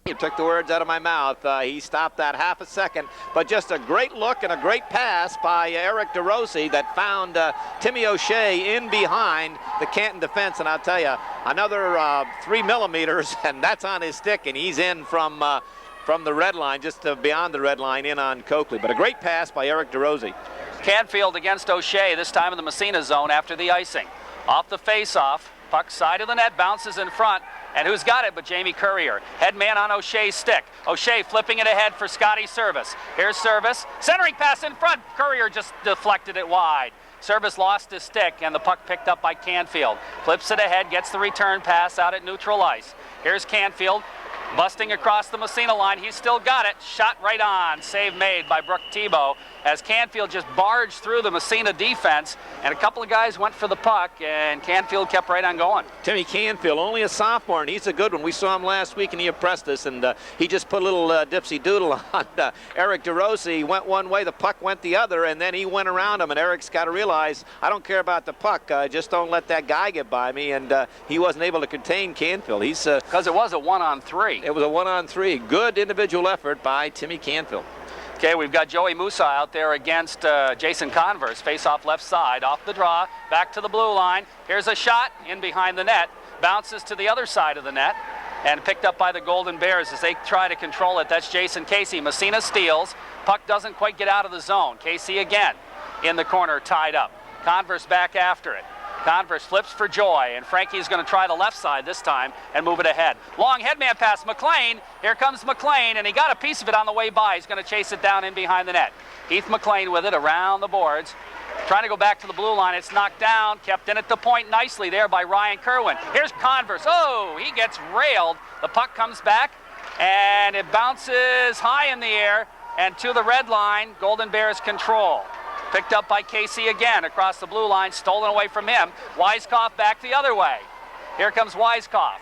You took the words out of my mouth. He stopped that half a second, but just a great look and a great pass by Eric DeRossi that found Timmy O'Shea in behind the Canton defense. And I'll tell you, another 3 millimeters, and that's on his stick, and he's in from the red line, just beyond the red line, in on Coakley. But a great pass by Eric DeRossi. Canfield against O'Shea, this time in the Massena zone after the icing. Off the face-off, puck side of the net, bounces in front, and who's got it but Jamie Courier. Head man on O'Shea's stick. O'Shea flipping it ahead for Scotty Service. Here's Service, centering pass in front. Courier just deflected it wide. Service lost his stick, and the puck picked up by Canfield. Flips it ahead, gets the return pass out at neutral ice. Here's Canfield, busting across the Massena line. He's still got it. Shot right on. Save made by Brooke Tebow as Canfield just barged through the Massena defense, and a couple of guys went for the puck, and Canfield kept right on going. Timmy Canfield, only a sophomore, and he's a good one. We saw him last week, and he impressed us, and he just put a little dipsy doodle on Eric DeRossi. He went one way, the puck went the other, and then he went around him, and Eric's got to realize, I don't care about the puck, just don't let that guy get by me, and he wasn't able to contain Canfield. He's because it was a 1-on-3. It was a 1-on-3. Good individual effort by Timmy Canfield. Okay, we've got Joey Musa out there against Jason Converse. Face off left side, off the draw, back to the blue line. Here's a shot in behind the net. Bounces to the other side of the net and picked up by the Golden Bears as they try to control it. That's Jason Casey. Massena steals. Puck doesn't quite get out of the zone. Casey again in the corner, tied up. Converse back after it. Converse flips for Joy, and Frankie's going to try the left side this time and move it ahead. Long headman pass, McLean. Here comes McLean, and he got a piece of it on the way by. He's going to chase it down in behind the net. Heath McLean with it around the boards. Trying to go back to the blue line. It's knocked down, kept in at the point nicely there by Ryan Kerwin. Here's Converse. Oh, he gets railed. The puck comes back, and it bounces high in the air and to the red line. Golden Bears control. Picked up by Casey again across the blue line, stolen away from him. Weiskopf back the other way. Here comes Weiskopf.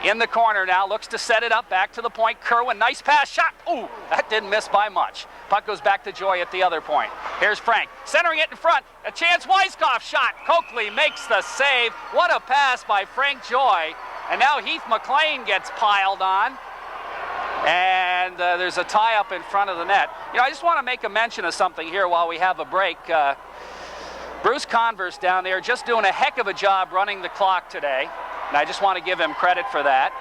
In the corner now, looks to set it up, back to the point. Kerwin, nice pass, shot. Ooh, that didn't miss by much. Puck goes back to Joy at the other point. Here's Frank, centering it in front. A chance, Weiskopf shot. Coakley makes the save. What a pass by Frank Joy. And now Heath McLean gets piled on. And there's a tie-up in front of the net. You know, I just want to make a mention of something here while we have a break. Bruce Converse down there just doing a heck of a job running the clock today, and I just want to give him credit for that.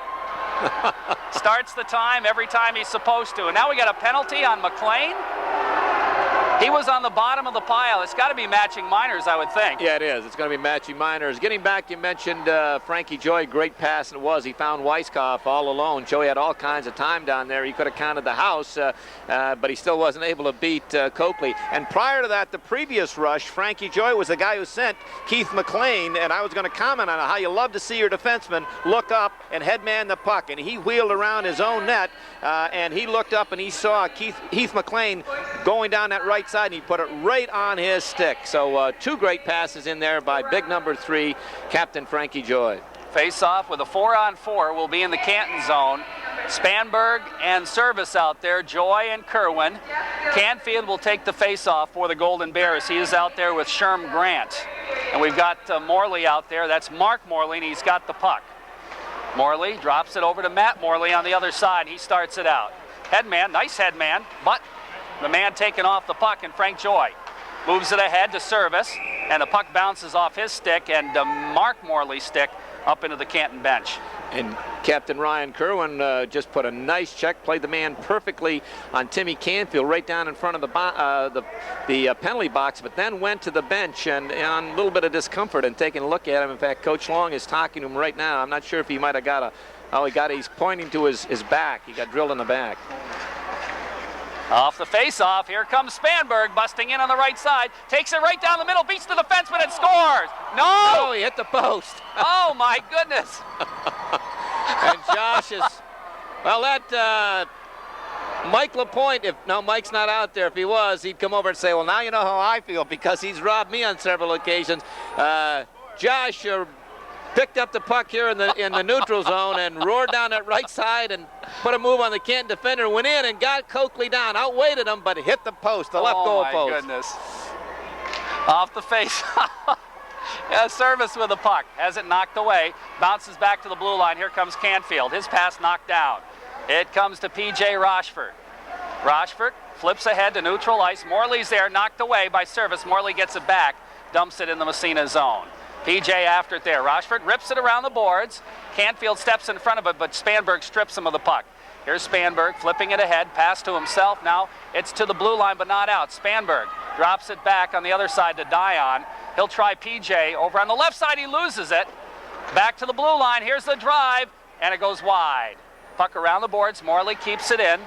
Starts the time every time he's supposed to. And now we got a penalty on McLean. He was on the bottom of the pile. It's got to be matching minors, I would think. Yeah, it is. It's going to be matching minors. Getting back, you mentioned Frankie Joy, great pass, and it was. He found Weiskopf all alone. Joey had all kinds of time down there. He could have counted the house, but he still wasn't able to beat Coakley. And prior to that, the previous rush, Frankie Joy was the guy who sent Keith McLean, and I was going to comment on how you love to see your defenseman look up and headman the puck. And he wheeled around his own net, and he looked up and he saw Heath McLean going down that right side, and he put it right on his stick. So two great passes in there by big number 3, Captain Frankie Joy. Face off with a 4-on-4 will be in the Canton zone. Spanberg and Service out there, Joy and Kerwin. Canfield will take the face off for the Golden Bears. He is out there with Sherm Grant. And we've got Morley out there. That's Mark Morley, and he's got the puck. Morley drops it over to Matt Morley on the other side. He starts it out. Headman, nice headman, but the man taking off the puck, and Frank Joy moves it ahead to Service, and the puck bounces off his stick and Mark Morley's stick up into the Canton bench. And Captain Ryan Kerwin just put a nice check, played the man perfectly on Timmy Canfield right down in front of the penalty box, but then went to the bench and on a little bit of discomfort and taking a look at him. In fact, Coach Long is talking to him right now. I'm not sure if he might have got he's pointing to his back. He got drilled in the back. Off the face-off, here comes Spanberg busting in on the right side, takes it right down the middle, beats the defenseman and scores. No! Oh, he hit the post. Oh my goodness. And Josh is, well, that Mike Lapointe, Mike's not out there. If he was, he'd come over and say, well, now you know how I feel, because he's robbed me on several occasions. Josh picked up the puck here in the neutral zone and roared down that right side and put a move on the Canton defender, went in and got Coakley down, outweighted him, but hit the post, the left goal post. Oh my goodness. Off the face. Yeah, Service with the puck, has it knocked away, bounces back to the blue line. Here comes Canfield, his pass knocked down. It comes to P.J. Rochford. Rochford flips ahead to neutral ice. Morley's there, knocked away by service. Morley gets it back, dumps it in the Massena zone. P.J. after it there. Rochford rips it around the boards. Canfield steps in front of it, but Spanberg strips him of the puck. Here's Spanberg flipping it ahead, pass to himself. Now it's to the blue line, but not out. Spanberg drops it back on the other side to Dion. He'll try P.J. over on the left side. He loses it. Back to the blue line. Here's the drive, and it goes wide. Puck around the boards. Morley keeps it in.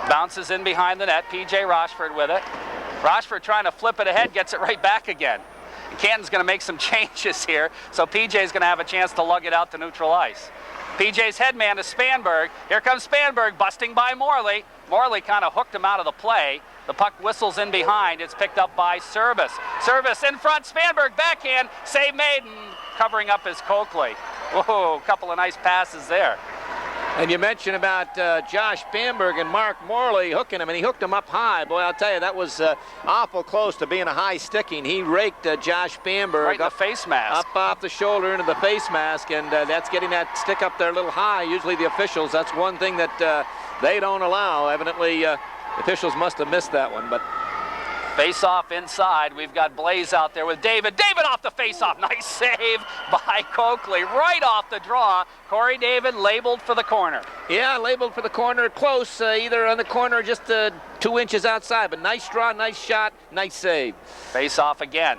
Bounces in behind the net. P.J. Rochford with it. Rochford trying to flip it ahead, gets it right back again. Canton's going to make some changes here, so P.J.'s going to have a chance to lug it out to neutral ice. P.J.'s headman is Spanberg. Here comes Spanberg, busting by Morley. Morley kind of hooked him out of the play. The puck whistles in behind. It's picked up by Service. Service in front. Spanberg backhand. Save made, and covering up is Coakley. Whoa, a couple of nice passes there. And you mentioned about Josh Spanberg and Mark Morley hooking him, and he hooked him up high. Boy, I'll tell you, that was awful close to being a high sticking. He raked Josh Spanberg right in the face mask. Up off the shoulder into the face mask, and that's getting that stick up there a little high. Usually the officials, that's one thing that they don't allow. Evidently, officials must have missed that one, but... Face-off inside. We've got Blaze out there with David. David off the face-off. Nice save by Coakley. Right off the draw. Corey David labeled for the corner. Yeah, labeled for the corner. Close, either on the corner or just 2 inches outside. But nice draw, nice shot, nice save. Face-off again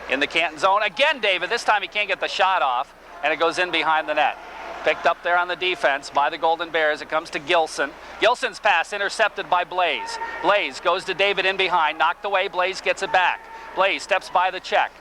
in the Canton zone. Again, David. This time he can't get the shot off, and it goes in behind the net. Picked up there on the defense by the Golden Bears. It comes to Gilson. Gilson's pass intercepted by Blaze. Blaze goes to David in behind. Knocked away. Blaze gets it back. Blaze steps by the check.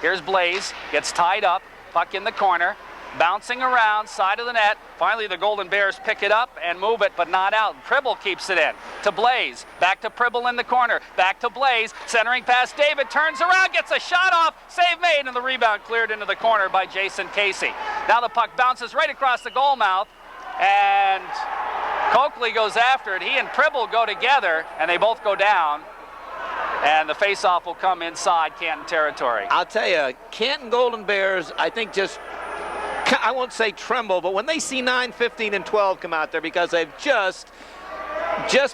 Here's Blaze. Gets tied up. Puck in the corner. Bouncing around, side of the net. Finally, the Golden Bears pick it up and move it, but not out. Pribble keeps it in. To Blaze. Back to Pribble in the corner. Back to Blaze. Centering pass. David turns around, gets a shot off. Save made, and the rebound cleared into the corner by Jason Casey. Now the puck bounces right across the goal mouth, and Coakley goes after it. He and Pribble go together, and they both go down. And the face-off will come inside Canton territory. I'll tell you, Canton Golden Bears, I think just... I won't say tremble, but when they see 9, 15, and 12 come out there, because they've just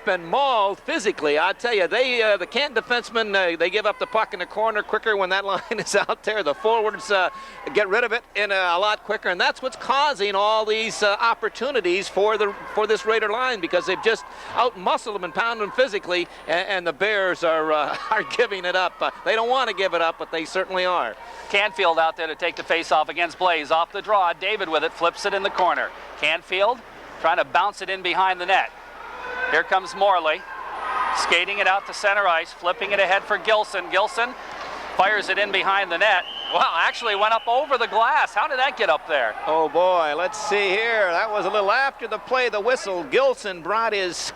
been mauled physically, I tell you, the Canton defensemen, they give up the puck in the corner quicker when that line is out there. The forwards get rid of it in a lot quicker, and that's what's causing all these opportunities for this Raider line, because they've just out-muscled them and pounded them physically, and the Bears are giving it up. They don't want to give it up, but they certainly are. Canfield out there to take the face-off against Blaze. Off the draw, David with it, flips it in the corner. Canfield trying to bounce it in behind the net. Here comes Morley, skating it out to center ice, flipping it ahead for Gilson. Gilson fires it in behind the net. Well, actually went up over the glass. How did that get up there? Oh boy, let's see here. That was a little after the play, the whistle. Gilson brought his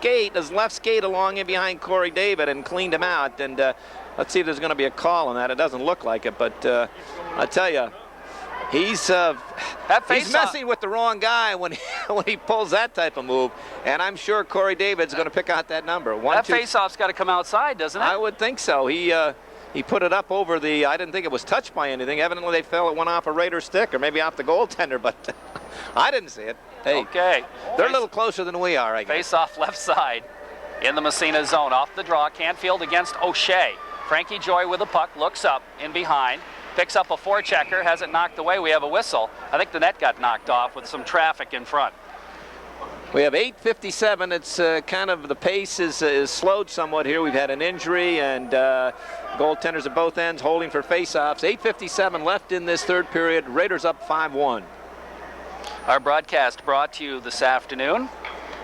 left skate along in behind Corey David and cleaned him out. And let's see if there's going to be a call on that. It doesn't look like it, but I tell you, he's messing with the wrong guy when he pulls that type of move, and I'm sure Corey David's going to pick out that number. That face-off's got to come outside, doesn't it? I would think so. He put it up over the. I didn't think it was touched by anything. Evidently, they felt it went off a Raider stick or maybe off the goaltender, but I didn't see it. Hey, okay, they're a little closer than we are, I guess. Face-off left side in the Massena zone. Off the draw, Canfield against O'Shea. Frankie Joy with the puck, looks up in behind. Picks up a forechecker, has it knocked away. We have a whistle. I think the net got knocked off with some traffic in front. We have 8:57. It's kind of the pace is slowed somewhat here. We've had an injury, and goaltenders at both ends holding for faceoffs. 8:57 left in this third period. Raiders up 5-1. Our broadcast brought to you this afternoon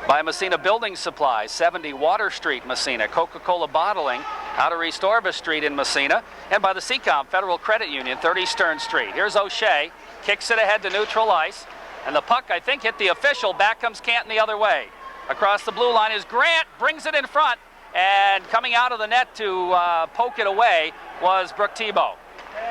by Massena Building Supplies, 70 Water Street, Massena, Coca-Cola Bottling, out of Restorba Street in Massena, and by the Seacom Federal Credit Union, 30 Stern Street. Here's O'Shea, kicks it ahead to neutral ice, and the puck, I think, hit the official. Back comes Canton the other way. Across the blue line is Grant, brings it in front, and coming out of the net to poke it away was Brooke Tebow.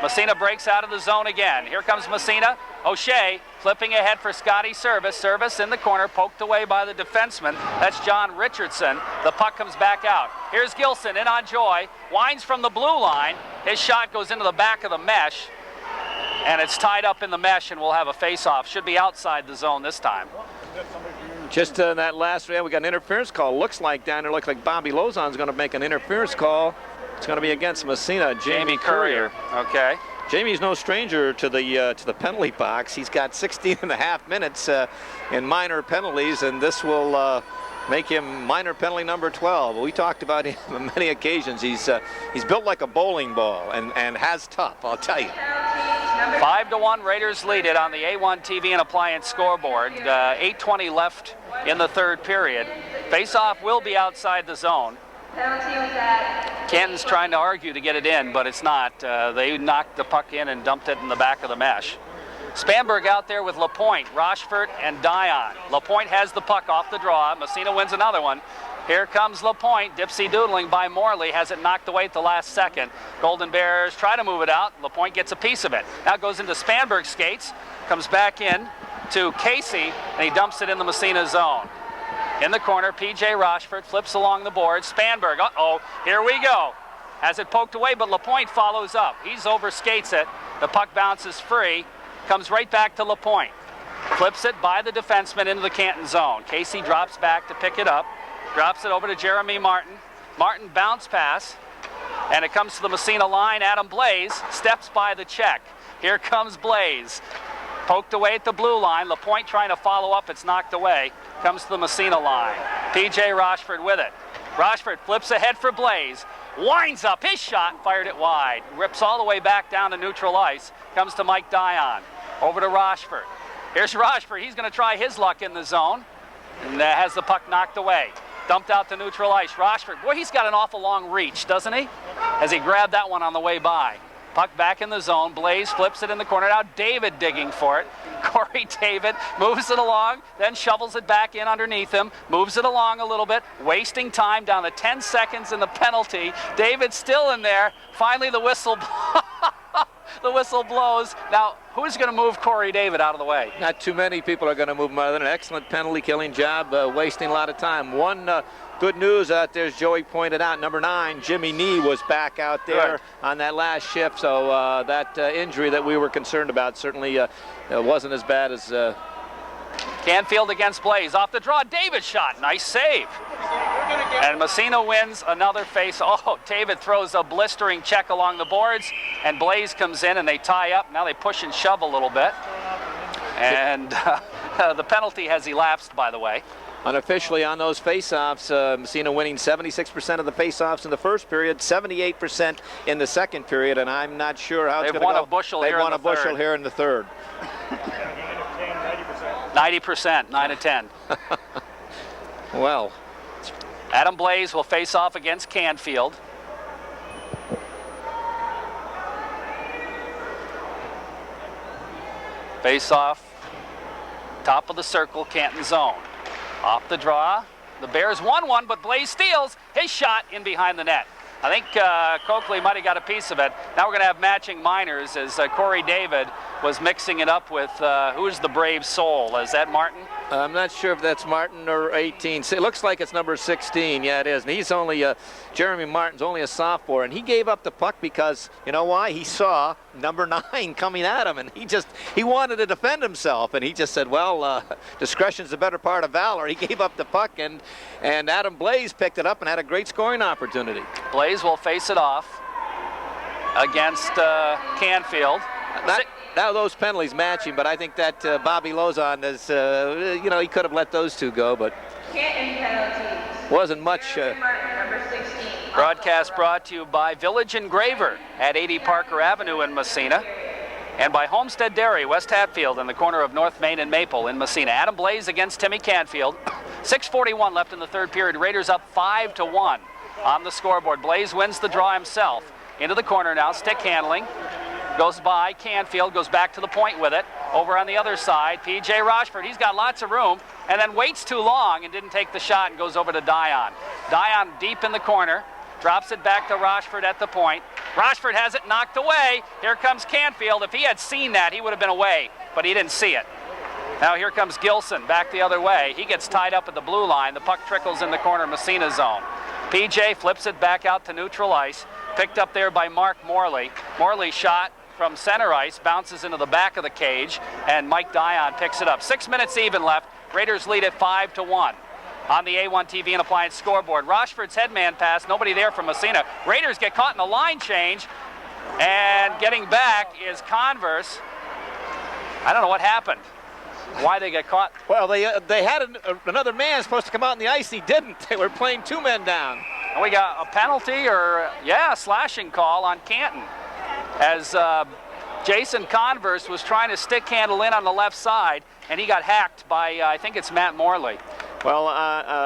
Massena breaks out of the zone again. Here comes Massena. O'Shea flipping ahead for Scotty Service. Service in the corner, poked away by the defenseman. That's John Richardson. The puck comes back out. Here's Gilson in on Joy. Winds from the blue line. His shot goes into the back of the mesh. And it's tied up in the mesh, and we'll have a face-off. Should be outside the zone this time. Just that last round, we got an interference call. Looks like down there, looks like Bobby Lozon's going to make an interference call. It's going to be against Massena, Jamie Courier. Okay. Jamie's no stranger to the penalty box. He's got 16.5 minutes in minor penalties, and this will make him minor penalty number 12. We talked about him on many occasions. He's built like a bowling ball and has tough, I'll tell you. 5-1, Raiders lead it on the A1 TV and appliance scoreboard. 8:20 left in the third period. Face-off will be outside the zone. Canton's trying to argue to get it in, but it's not. They knocked the puck in and dumped it in the back of the mesh. Spanberg out there with LaPointe, Rochefort, and Dion. LaPointe has the puck off the draw. Massena wins another one. Here comes LaPointe, dipsy-doodling by Morley, has it knocked away at the last second. Golden Bears try to move it out. LaPointe gets a piece of it. Now it goes into Spanberg's skates, comes back in to Casey, and he dumps it in the Massena zone. In the corner, P.J. Rochefort flips along the board. Spanberg, uh-oh, here we go. Has it poked away, but LaPointe follows up. He's over skates it. The puck bounces free, comes right back to LaPointe. Flips it by the defenseman into the Canton zone. Casey drops back to pick it up. Drops it over to Jeremy Martin. Martin bounce pass, and it comes to the Massena line. Adam Blaze steps by the check. Here comes Blaze. Poked away at the blue line. LaPointe trying to follow up. It's knocked away. Comes to the Massena line. P.J. Rochefort with it. Rochefort flips ahead for Blaze. Winds up his shot, fired it wide. Rips all the way back down to neutral ice. Comes to Mike Dion. Over to Rochefort. Here's Rochefort. He's going to try his luck in the zone. And has the puck knocked away. Dumped out to neutral ice. Rochefort, boy, he's got an awful long reach, doesn't he? As he grabbed that one on the way by. Puck back in the zone. Blaze flips it in the corner. Now David digging for it. Corey David moves it along, then shovels it back in underneath him. Moves it along a little bit, wasting time down to 10 seconds in the penalty. David's still in there. Finally, the whistle the whistle blows. Now, who's going to move Corey David out of the way? Not too many people are going to move him out of there. An excellent penalty killing job, wasting a lot of time. One good news out there, as Joey pointed out, number 9, Jimmy Nee, was back out there on that last shift. So that injury that we were concerned about certainly wasn't as bad as... Canfield against Blaze. Off the draw, David shot. Nice save. And Massena wins another face. Oh, David throws a blistering check along the boards, and Blaze comes in, and they tie up. Now they push and shove a little bit. And the penalty has elapsed, by the way. Unofficially on those face-offs, Massena winning 76% of the face-offs in the first period, 78% in the second period, and I'm not sure how it's going to go. They've won a bushel here in the third. They've won a bushel here in the third. 90%, 9 of 10. Well. Adam Blaze will face off against Canfield. Face off, top of the circle, Canton zone. Off the draw, the Bears won one, but Blaze steals his shot in behind the net. I think Coakley might have got a piece of it. Now we're going to have matching minors as Corey David was mixing it up with, who's the brave soul? Is that Martin? I'm not sure if that's Martin or 18. It looks like it's number 16. Yeah, it is. And he's only, Jeremy Martin's only a sophomore. And he gave up the puck because, you know why? He saw number 9 coming at him. And he wanted to defend himself. And he just said, well, discretion's the better part of valor. He gave up the puck. And Adam Blaze picked it up and had a great scoring opportunity. Blaze will face it off against Canfield. Now those penalties matching, but I think that Bobby Lozon is, you know, he could have let those two go, but wasn't much. Broadcast brought to you by Village Engraver at 80 Parker Avenue in Massena, and by Homestead Dairy, West Hatfield, in the corner of North Main and Maple in Massena. Adam Blaze against Timmy Canfield. 6:41 left in the third period. Raiders up 5-1 on the scoreboard. Blaze wins the draw himself. Into the corner now, stick handling. Goes by Canfield, goes back to the point with it. Over on the other side, P.J. Rochefort, he's got lots of room, and then waits too long and didn't take the shot and goes over to Dion. Dion deep in the corner, drops it back to Rochefort at the point. Rochefort has it knocked away. Here comes Canfield. If he had seen that, he would have been away, but he didn't see it. Now here comes Gilson back the other way. He gets tied up at the blue line. The puck trickles in the corner, Massena zone. P.J. flips it back out to neutral ice. Picked up there by Mark Morley. Morley shot from center ice, bounces into the back of the cage, and Mike Dion picks it up. 6 minutes even left. Raiders lead it 5-1 on the A1 TV and Appliance scoreboard. Rochford's headman pass, nobody there from Massena. Raiders get caught in a line change, and getting back is Converse. I don't know what happened, why they get caught. Well, they had another man supposed to come out on the ice. He didn't. They were playing 2 men down. And we got a penalty or, yeah, a slashing call on Canton as Jason Converse was trying to stick handle in on the left side, and he got hacked by, I think it's Matt Morley. Well,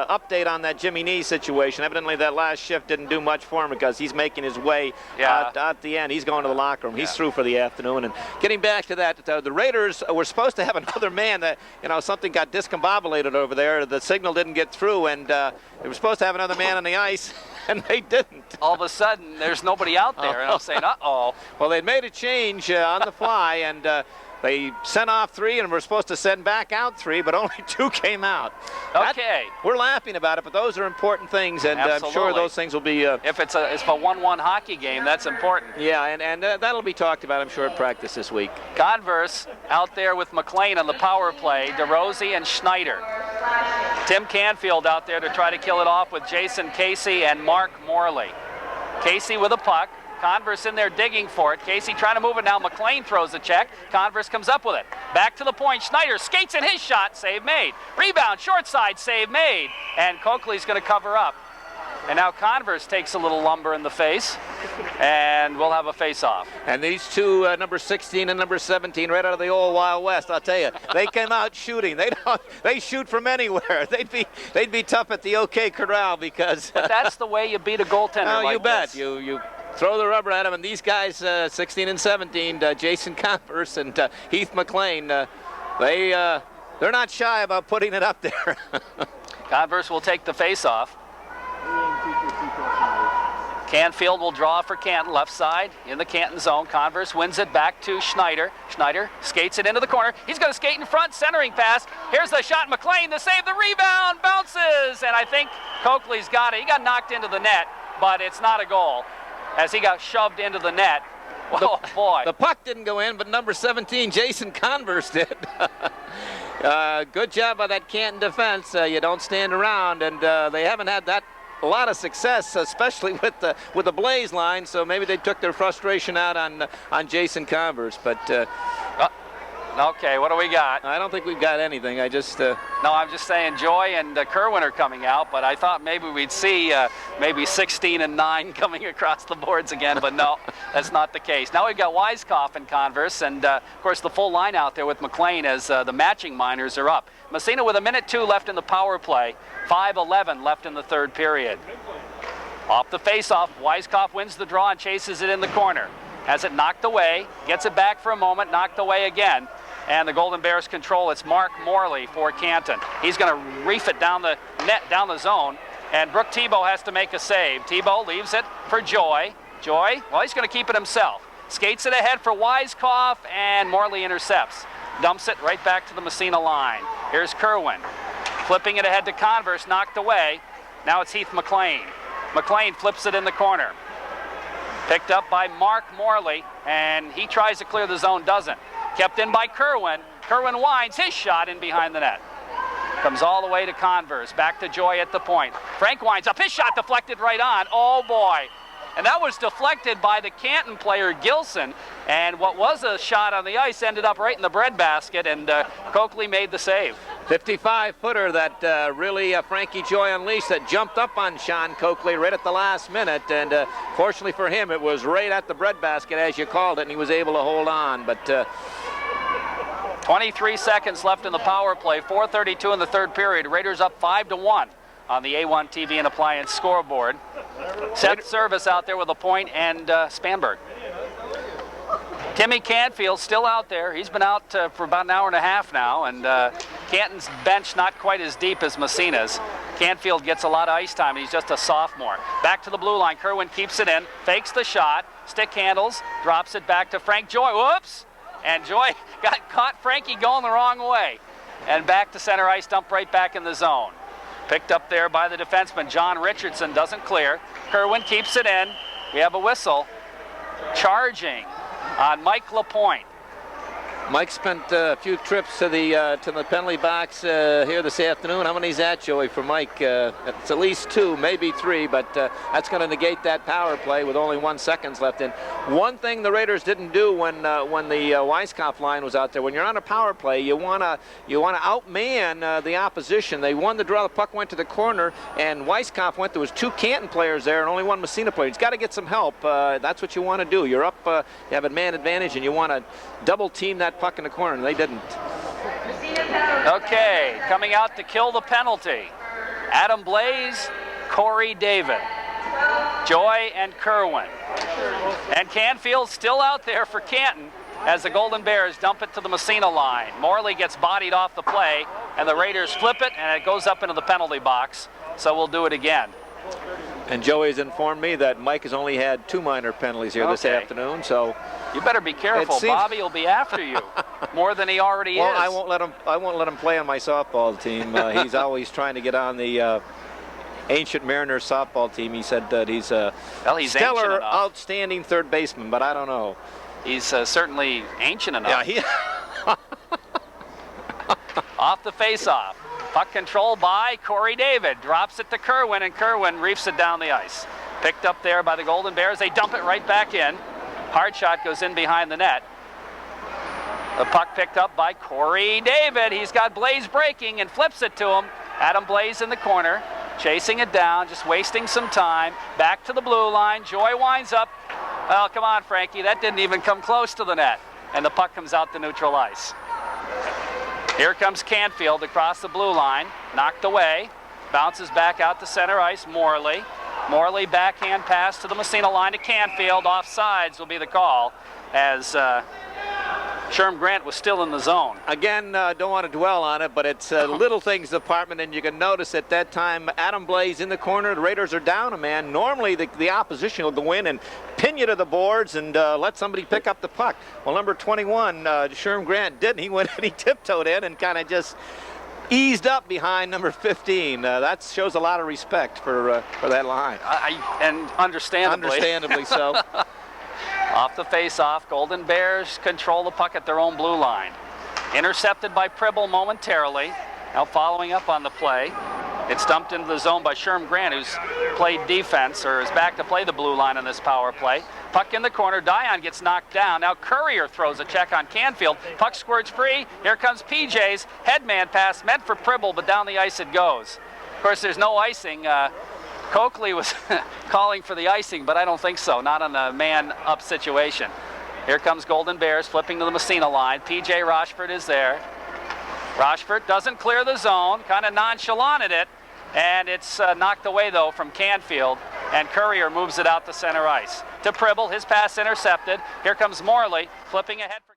update on that Jimmy Nee situation. Evidently that last shift didn't do much for him because he's making his way out the end. He's going to the locker room. He's through for the afternoon. And getting back to that, the Raiders were supposed to have another man that, something got discombobulated over there. The signal didn't get through, and they were supposed to have another man on the ice, and they didn't. All of a sudden, there's nobody out there, and I'm saying, uh-oh. Well, they'd made a change on the fly, and they sent off 3 and were supposed to send back out 3, but only 2 came out. Okay. We're laughing about it, but those are important things, and I'm sure those things will be... if it's a 1-1 hockey game, that's important. Yeah, and that'll be talked about, I'm sure, at practice this week. Converse out there with McLean on the power play, DeRosie and Schneider. Tim Canfield out there to try to kill it off with Jason Casey and Mark Morley. Casey with a puck. Converse in there digging for it. Casey trying to move it now. McLean throws a check. Converse comes up with it. Back to the point. Schneider skates in his shot. Save made. Rebound. Short side. Save made. And Coakley's going to cover up. And now Converse takes a little lumber in the face. And we'll have a face-off. And these two, number 16 and number 17, right out of the old Wild West, I'll tell you, they came out shooting. They shoot from anywhere. They'd be tough at the OK Corral because... But that's the way you beat a goaltender like you bet. This. You throw the rubber at him, and these guys, 16 and 17, Jason Converse and Heath McLean, they're not shy about putting it up there. Converse will take the face-off. Canfield will draw for Canton, left side in the Canton zone. Converse wins it back to Schneider. Schneider skates it into the corner. He's going to skate in front, centering pass. Here's the shot. McLean to save the rebound, bounces, and I think Coakley's got it. He got knocked into the net, but it's not a goal as he got shoved into the net. Oh, boy. The puck didn't go in, but number 17, Jason Converse did. Good job by that Canton defense. You don't stand around, and they haven't had a lot of success, especially with the Blaze line, so maybe they took their frustration out on Jason Converse, but... okay, what do we got? I don't think we've got anything. I just... No, I'm just saying Joy and Kerwin are coming out, but I thought maybe we'd see maybe 16 and 9 coming across the boards again, but no, that's not the case. Now we've got Weiskopf and Converse, and of course the full line out there with McLean as the matching minors are up. Massena with 1:02 left in the power play, 5:11 left in the third period. Off the face-off, Weiskopf wins the draw and chases it in the corner. Has it knocked away, gets it back for a moment, knocked away again. And the Golden Bears control. It's Mark Morley for Canton. He's going to reef it down the net, down the zone. And Brooke Tebow has to make a save. Tebow leaves it for Joy. Joy, well, he's going to keep it himself. Skates it ahead for Weiskopf, and Morley intercepts. Dumps it right back to the Massena line. Here's Kerwin. Flipping it ahead to Converse, knocked away. Now it's Heath McLean. McLean flips it in the corner. Picked up by Mark Morley, and he tries to clear the zone, doesn't. Kept in by Kerwin. Kerwin winds his shot in behind the net. Comes all the way to Converse. Back to Joy at the point. Frank winds up. His shot deflected right on. Oh, boy. And that was deflected by the Canton player, Gilson. And what was a shot on the ice ended up right in the breadbasket, and Coakley made the save. 55-footer that really Frankie Joy unleashed that jumped up on Sean Coakley right at the last minute. And fortunately for him, it was right at the breadbasket, as you called it, and he was able to hold on. But 23 seconds left in the power play, 4:32 in the third period. Raiders up 5-1 on the A1 TV and Appliance scoreboard. Seth Service out there with a point, and Spanberg. Timmy Canfield still out there. He's been out for about an hour and a half now, and Canton's bench not quite as deep as Massena's. Canfield gets a lot of ice time, and he's just a sophomore. Back to the blue line. Kerwin keeps it in, fakes the shot, stick handles, drops it back to Frank Joy. Whoops! And Joy got caught Frankie going the wrong way. And back to center ice, dumped right back in the zone. Picked up there by the defenseman. John Richardson doesn't clear. Kerwin keeps it in. We have a whistle. Charging on Mike Lapointe. Mike spent a few trips to the penalty box here this afternoon. How many is that, Joey, for Mike? It's at least 2, maybe 3, but that's going to negate that power play with only 1 second left in. One thing the Raiders didn't do when the Weiskopf line was out there, when you're on a power play, you wanna outman the opposition. They won the draw. The puck went to the corner, and Weiskopf went. There was 2 Canton players there and only 1 Massena player. He's got to get some help. That's what you want to do. You're up. You have a man advantage, and you want to double team that puck in the corner, and they didn't. Okay, coming out to kill the penalty. Adam Blaze, Corey David, Joy, and Kerwin. And Canfield still out there for Canton as the Golden Bears dump it to the Massena line. Morley gets bodied off the play, and the Raiders flip it, and it goes up into the penalty box. So we'll do it again. And Joey's informed me that Mike has only had 2 minor penalties here this afternoon, so you better be careful. Bobby will be after you more than he already is. I won't let him play on my softball team. He's always trying to get on the Ancient Mariners softball team. He said that he's a stellar, outstanding third baseman, but I don't know. He's certainly ancient enough. Yeah, Off the face-off. Puck control by Corey David. Drops it to Kerwin, and Kerwin reefs it down the ice. Picked up there by the Golden Bears. They dump it right back in. Hard shot goes in behind the net. The puck picked up by Corey David. He's got Blaze breaking and flips it to him. Adam Blaze in the corner, chasing it down, just wasting some time. Back to the blue line. Joy winds up. Oh, come on, Frankie. That didn't even come close to the net. And the puck comes out to neutral ice. Here comes Canfield across the blue line, knocked away, bounces back out to center ice, Morley. Morley backhand pass to the Massena line to Canfield. Offsides will be the call as Sherm Grant was still in the zone. Again, don't want to dwell on it, but it's little things department, and you can notice at that time Adam Blaze in the corner. The Raiders are down a man. Normally the opposition will go in and pin you to the boards and let somebody pick up the puck. Well, number 21, Sherm Grant didn't. He went and he tiptoed in and kind of just eased up behind number 15. That shows a lot of respect for that line. And understandably. Understandably so. Off the face-off, Golden Bears control the puck at their own blue line. Intercepted by Pribble momentarily. Now following up on the play. It's dumped into the zone by Sherm Grant, who's played defense, or is back to play the blue line on this power play. Puck in the corner. Dion gets knocked down. Now Courier throws a check on Canfield. Puck squirts free. Here comes PJ's headman pass, meant for Pribble, but down the ice it goes. Of course, there's no icing. Coakley was calling for the icing, but I don't think so. Not on a man-up situation. Here comes Golden Bears flipping to the Massena line. P.J. Rochford is there. Rochford doesn't clear the zone, kind of nonchalanted it, and it's knocked away, though, from Canfield, and Courier moves it out to center ice. To Pribble, his pass intercepted. Here comes Morley, flipping ahead for